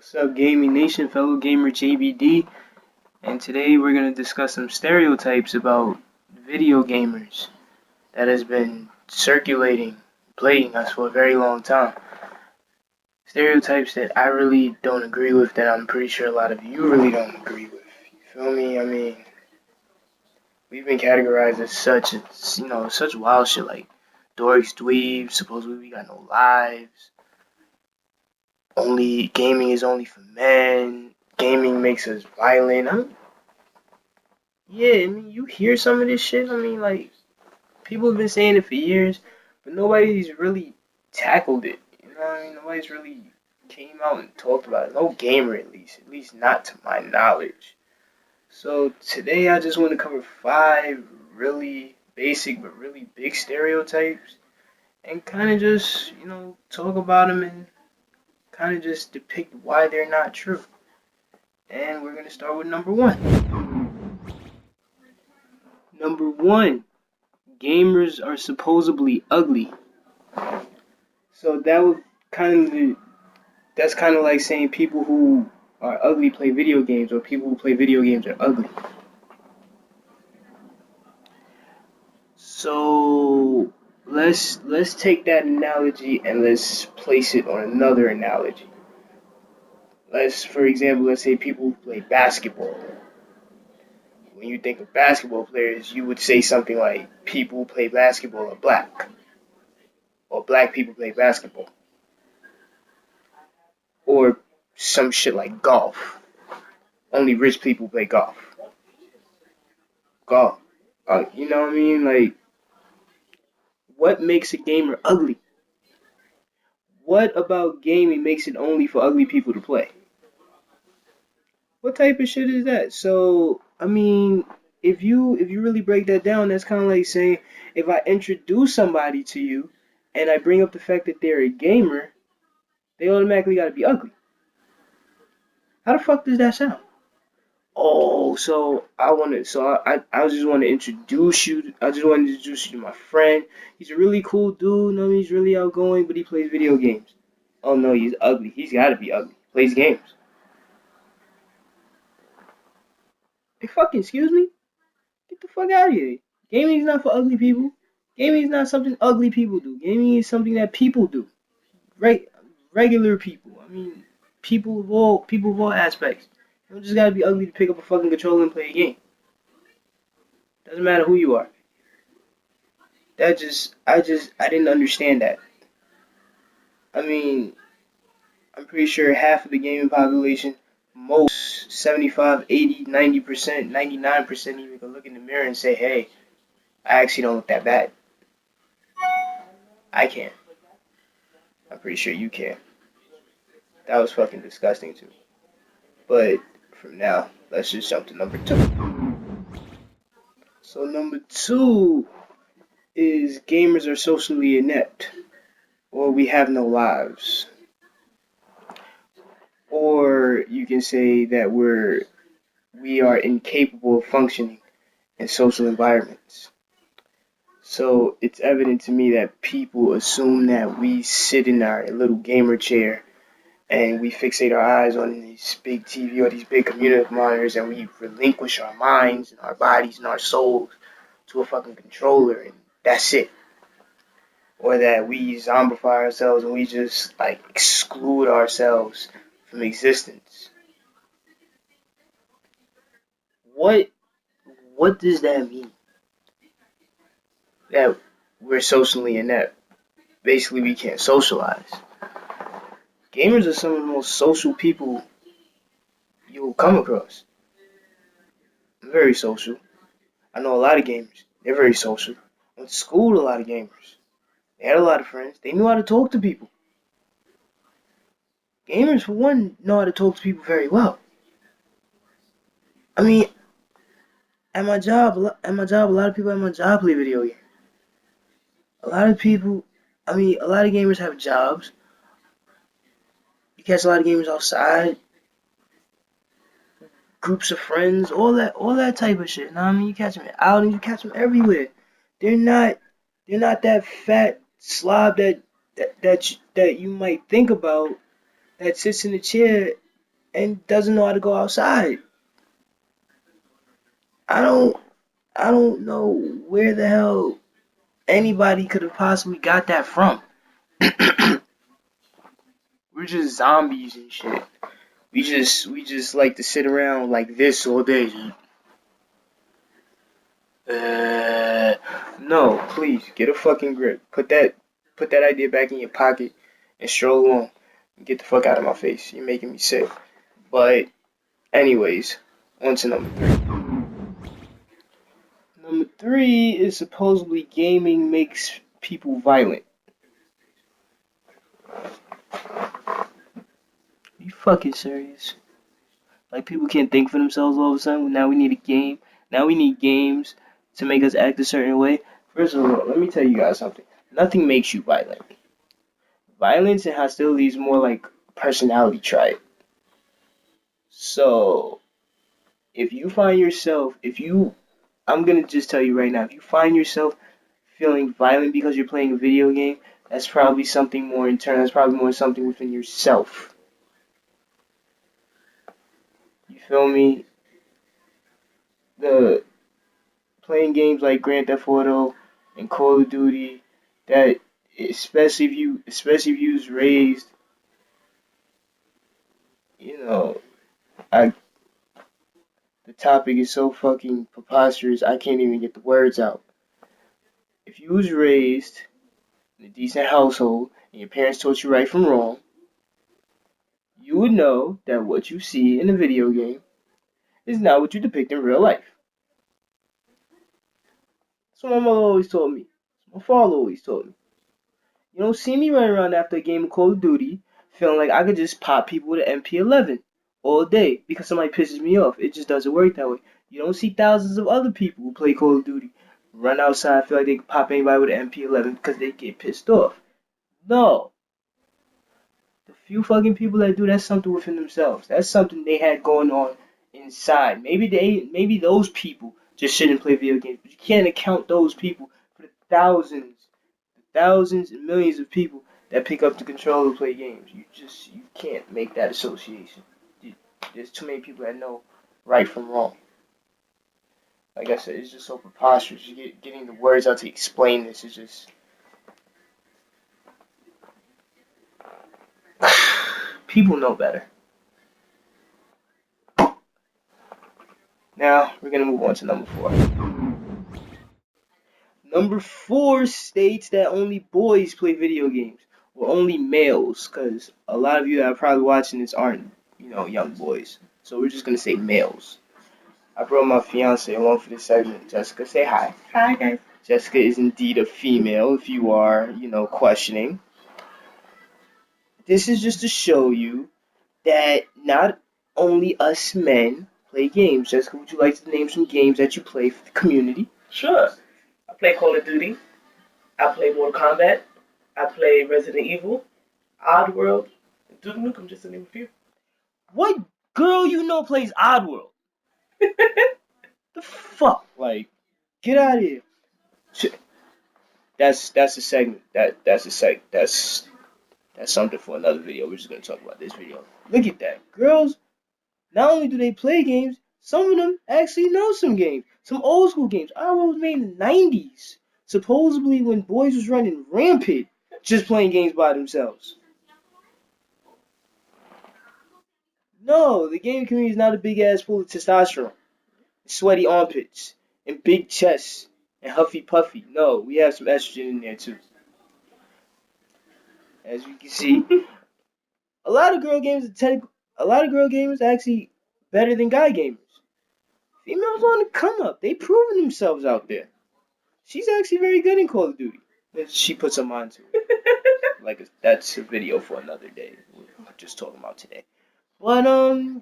What's up, Gaming Nation, fellow gamer JBD? And today we're going to discuss some stereotypes about video gamers that has been circulating, plaguing us for a very long time. Stereotypes that I really don't agree with, that I'm pretty sure a lot of you really don't agree with. You feel me? I mean, we've been categorized as such wild shit like dorks, dweebs, supposedly we got no lives. Gaming is only for men. Gaming makes us violent. You hear some of this shit. People have been saying it for years, but nobody's really tackled it. You know what I mean? Nobody's really came out and talked about it. No gamer, at least not to my knowledge. So today I just want to cover 5 really basic but really big stereotypes, and kind of just talk about them and kind of just depict why they're not true. And we're going to start with number 1. Number 1, gamers are supposedly ugly. So that's kind of like saying people who are ugly play video games, or people who play video games are ugly. So let's take that analogy and let's place it on another analogy. For example, let's say people who play basketball. When you think of basketball players, you would say something like people who play basketball are black, or black people play basketball, or some shit like golf. Only rich people play golf. You know what I mean? Like, what makes a gamer ugly? What about gaming makes it only for ugly people to play? What type of shit is that? So, if you really break that down, that's kind of like saying if I introduce somebody to you and I bring up the fact that they're a gamer, they automatically got to be ugly. How the fuck does that sound? Oh, so I just want to introduce you. I just want to introduce you to my friend. He's a really cool dude. No, he's really outgoing, but he plays video games. Oh no, he's ugly. He's got to be ugly. Plays games. Hey, fucking excuse me. Get the fuck out of here. Gaming is not for ugly people. Gaming is not something ugly people do. Gaming is something that people do. Right, regular people. People of all aspects. You don't just gotta be ugly to pick up a fucking controller and play a game. Doesn't matter who you are. I didn't understand that. I'm pretty sure half of the gaming population, most 75, 80, 90%, 99% even can look in the mirror and say, hey, I actually don't look that bad. I can. I'm pretty sure you can. That was fucking disgusting to me. But from now, let's just jump to number 2. So number 2 is gamers are socially inept, or we have no lives. Or you can say that we are incapable of functioning in social environments. So it's evident to me that people assume that we sit in our little gamer chair and we fixate our eyes on this big TV or these big computer monitors, and we relinquish our minds and our bodies and our souls to a fucking controller, and that's it. Or that we zombify ourselves and we just like exclude ourselves from existence. What does that mean? That we're socially inept. Basically, we can't socialize. Gamers are some of the most social people you will come across. I'm very social. I know a lot of gamers. They're very social. I went to school with a lot of gamers. They had a lot of friends. They knew how to talk to people. Gamers, for one, know how to talk to people very well. At my job, a lot of people at my job play video games. A lot of gamers have jobs. You catch a lot of gamers outside, groups of friends, all that type of shit. You catch them out and you catch them everywhere. They're not that fat slob that you might think about, that sits in a chair and doesn't know how to go outside. I don't I don't know where the hell anybody could have possibly got that from. We're just zombies and shit. We just like to sit around like this all day. No, please get a fucking grip. Put that idea back in your pocket and stroll on. Get the fuck out of my face. You're making me sick. But anyways, on to number three. Number three is supposedly gaming makes people violent. Are you fucking serious? Like people can't think for themselves all of a sudden. Now we need a game. Now we need games to make us act a certain way. First of all, let me tell you guys something. Nothing makes you violent. Violence and hostility is more like a personality trait. So if you find yourself, if you, I'm gonna just tell you right now, if you find yourself feeling violent because you're playing a video game, that's probably something more internal. That's probably more something within yourself. You feel me? The playing games like Grand Theft Auto and Call of Duty, that especially if you was raised, you know, I the topic is so fucking preposterous. I can't even get the words out. If you was raised in a decent household and your parents taught you right from wrong, you would know that what you see in a video game is not what you depict in real life. That's what my mother always told me. My father always told me. You don't see me running around after a game of Call of Duty feeling like I could just pop people with an MP11 all day because somebody pisses me off. It just doesn't work that way. You don't see thousands of other people who play Call of Duty run outside feel like they can pop anybody with an MP11 because they get pissed off. No. The few fucking people that do, that's something within themselves. That's something they had going on inside. Maybe those people just shouldn't play video games, but you can't account those people for the thousands and millions of people that pick up the controller to play games. You can't make that association. There's too many people that know right from wrong. Like I said, it's just so preposterous. Getting the words out to explain this is just people know better. Now we're gonna move on to number four. Number four states that only boys play video games, or only males, because a lot of you that are probably watching this aren't, young boys. So we're just gonna say males. I brought my fiance along for this segment. Jessica, say hi. Hi guys. Jessica is indeed a female, if you are, questioning. This is just to show you that not only us men play games. Jessica, would you like to name some games that you play for the community? Sure. I play Call of Duty. I play Mortal Kombat. I play Resident Evil, Oddworld, and Duke Nukem, just to name a few. What girl you know plays Oddworld? The fuck? Like, get out of here. That's a segment. That's something for another video. We're just gonna talk about this video. Look at that. Girls, not only do they play games, some of them actually know some games. Some old school games. Oddworld was made in the 90s. Supposedly when boys was running rampant just playing games by themselves. No, the gaming community is not a big ass full of testosterone, sweaty armpits, and big chests, and huffy puffy. No, we have some estrogen in there too. As you can see, a lot of girl gamers are actually better than guy gamers. Females on the come up. They proving themselves out there. She's actually very good in Call of Duty. She puts her mind to it. Like that's a video for another day. We're just talking about today. But I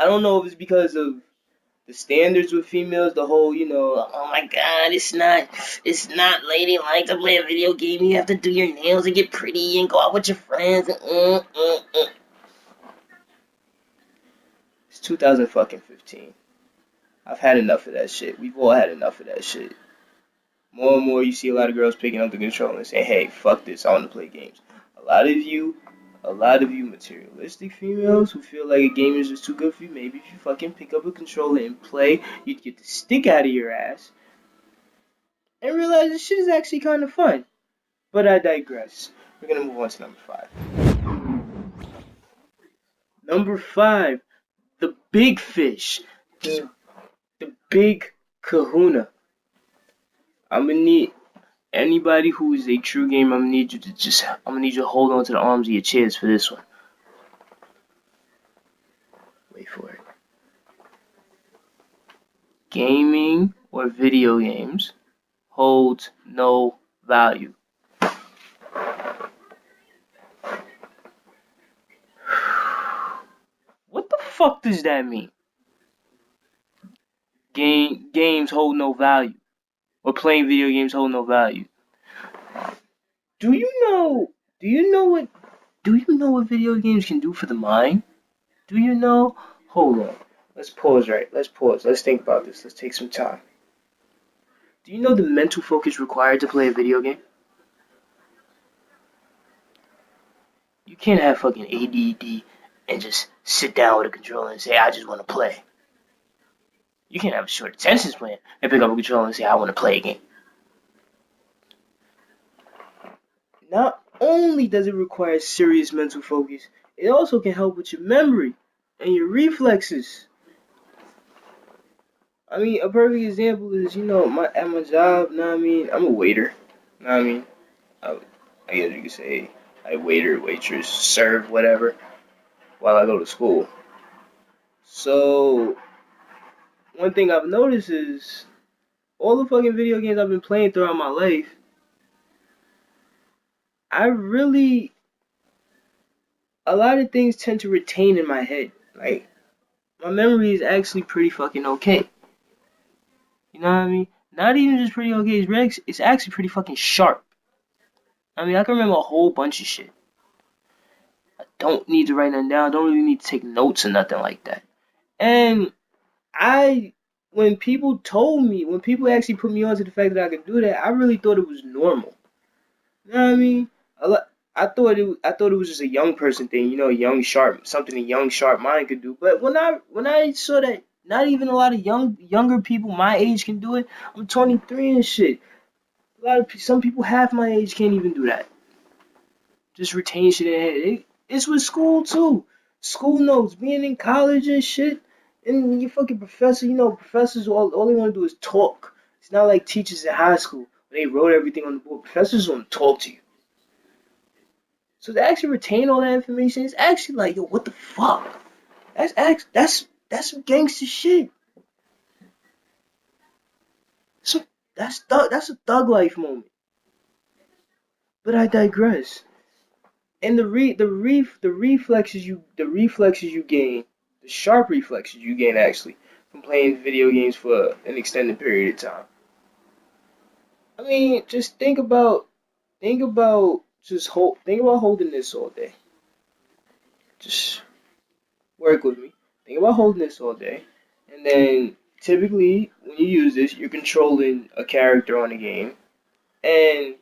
don't know if it's because of the standards with females, the whole, oh my god, it's not ladylike to play a video game. You have to do your nails and get pretty and go out with your friends. It's 2015. I've had enough of that shit. We've all had enough of that shit. More and more, you see a lot of girls picking up the controller and saying, "Hey, fuck this. I want to play games." A lot of you a lot of you materialistic females who feel like a game is just too good for you, maybe if you fucking pick up a controller and play, you'd get the stick out of your ass and realize this shit is actually kind of fun. But I digress. We're gonna move on to number 5. Number 5, the big fish, the big kahuna. I'm gonna need anybody who is a true gamer. I'm gonna need you to hold on to the arms of your chairs for this one. Wait for it. Gaming or video games holds no value. What the fuck does that mean? Games hold no value, or playing video games hold no value. Do you know? Do you know what? Do you know what video games can do for the mind? Do you know? Hold on. Let's pause. Let's pause. Let's think about this. Let's take some time. Do you know the mental focus required to play a video game? You can't have fucking ADD and just sit down with a controller and say, I just want to play. You can't have a short attention span and pick up a controller and say, I want to play a game. Not only does it require serious mental focus, it also can help with your memory and your reflexes. I mean, a perfect example is, at my job, I'm a waiter. I guess you could say I waiter, waitress, serve, whatever, while I go to school. So, one thing I've noticed is all the fucking video games I've been playing throughout my life, a lot of things tend to retain in my head. Like, my memory is actually pretty fucking okay. You know what I mean? Not even just pretty okay, it's actually pretty fucking sharp. I mean, I can remember a whole bunch of shit. I don't need to write nothing down. I don't really need to take notes or nothing like that. And when people actually put me on to the fact that I could do that, I really thought it was normal. You know what I mean? I thought it was just a young person thing, something a young sharp mind could do. But when I saw that not even a lot of younger people my age can do it, I'm 23 and shit. Some people half my age can't even do that. Just retain shit in their head. It's with school too. School notes, being in college and shit. And your fucking professor, professors all they want to do is talk. It's not like teachers in high school when they wrote everything on the board. Professors want to talk to you. So to actually retain all that information, it's actually like, yo, what the fuck? That's some gangster shit. So that's a thug life moment. But I digress. And the reflexes you gain, the sharp reflexes you gain actually from playing video games for an extended period of time. I mean, just think about holding this all day. Just work with me. Think about holding this all day, and then typically when you use this, you're controlling a character on the game, and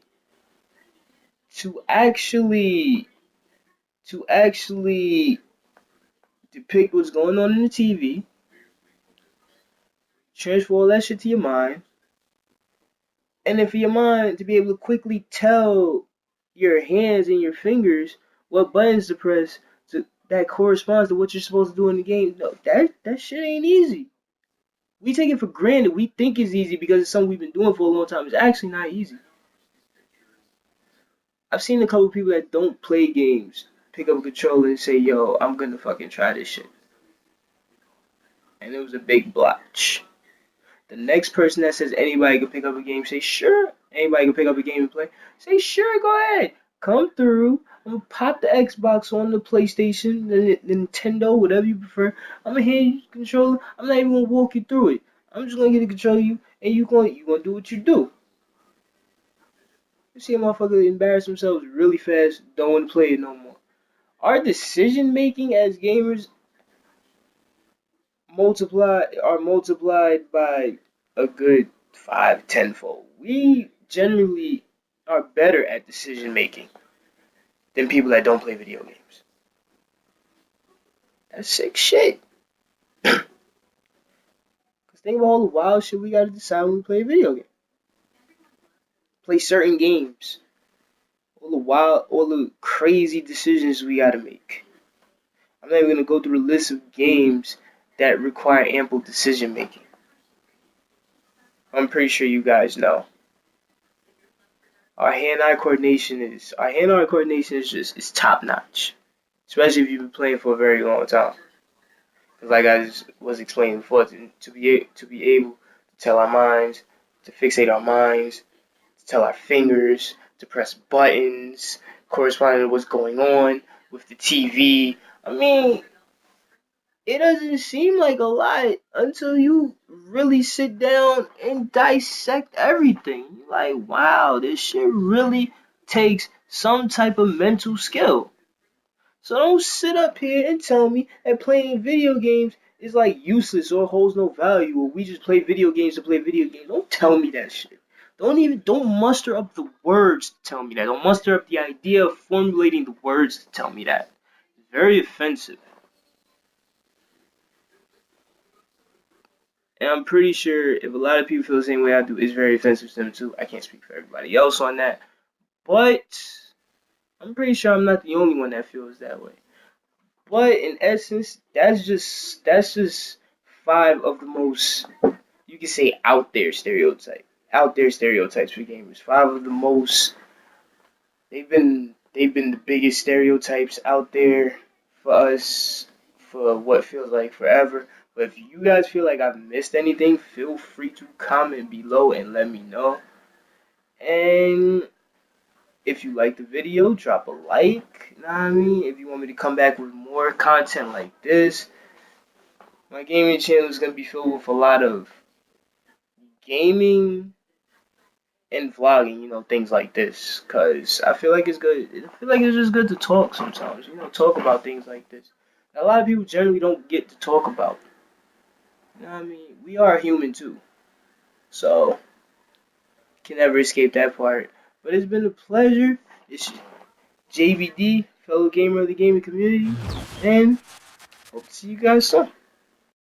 to actually depict what's going on in the TV, transfer all that shit to your mind, and then for your mind to be able to quickly tell your hands and your fingers what buttons to press that corresponds to what you're supposed to do in the game. No, that shit ain't easy. We take it for granted. We think it's easy because it's something we've been doing for a long time. It's actually not easy. I've seen a couple people that don't play games pick up a controller and say, yo, I'm gonna fucking try this shit. And it was a big blotch. The next person that says anybody can pick up a game, say sure. Anybody can pick up a game and play. Say sure, go ahead. Come through. I'm gonna pop the Xbox on the PlayStation, the Nintendo, whatever you prefer. I'm gonna hand you the controller. I'm not even gonna walk you through it. I'm just gonna get the controller you, and you gonna do what you do. You see a motherfucker embarrass themselves really fast, don't want to play it no more. Our decision making as gamers are multiplied by a good 5-10 fold. We generally are better at decision making. than people that don't play video games. That's sick shit. Cause think of all the wild shit we gotta decide when we play a video game. Play certain games. All the crazy decisions we gotta make. I'm not even gonna go through a list of games that require ample decision making. I'm pretty sure you guys know. Our hand-eye coordination is just top notch, especially if you've been playing for a very long time. Because like I just was explaining before, to be able to tell our minds, to fixate our minds, to tell our fingers, to press buttons corresponding to what's going on with the TV. I mean, it doesn't seem like a lot until you really sit down and dissect everything. You're like, wow, this shit really takes some type of mental skill. So don't sit up here and tell me that playing video games is like useless or holds no value or we just play video games to play video games. Don't tell me that shit. Don't muster up the words to tell me that. Don't muster up the idea of formulating the words to tell me that. It's very offensive. And I'm pretty sure if a lot of people feel the same way I do, it's very offensive to them too. I can't speak for everybody else on that. But I'm pretty sure I'm not the only one that feels that way. But in essence, that's just five of the most, you can say, out there stereotypes for gamers. Five of the most, they've been the biggest stereotypes out there for us for what feels like forever. But if you guys feel like I've missed anything, feel free to comment below and let me know. And if you like the video, drop a like. You know what I mean? If you want me to come back with more content like this, my gaming channel is going to be filled with a lot of gaming and vlogging, things like this. Because I feel like it's good. I feel like it's just good to talk sometimes, talk about things like this. A lot of people generally don't get to talk about. You know what I mean? We are human too. So, can never escape that part. But it's been a pleasure. It's JVD, fellow gamer of the gaming community. And hope to see you guys soon.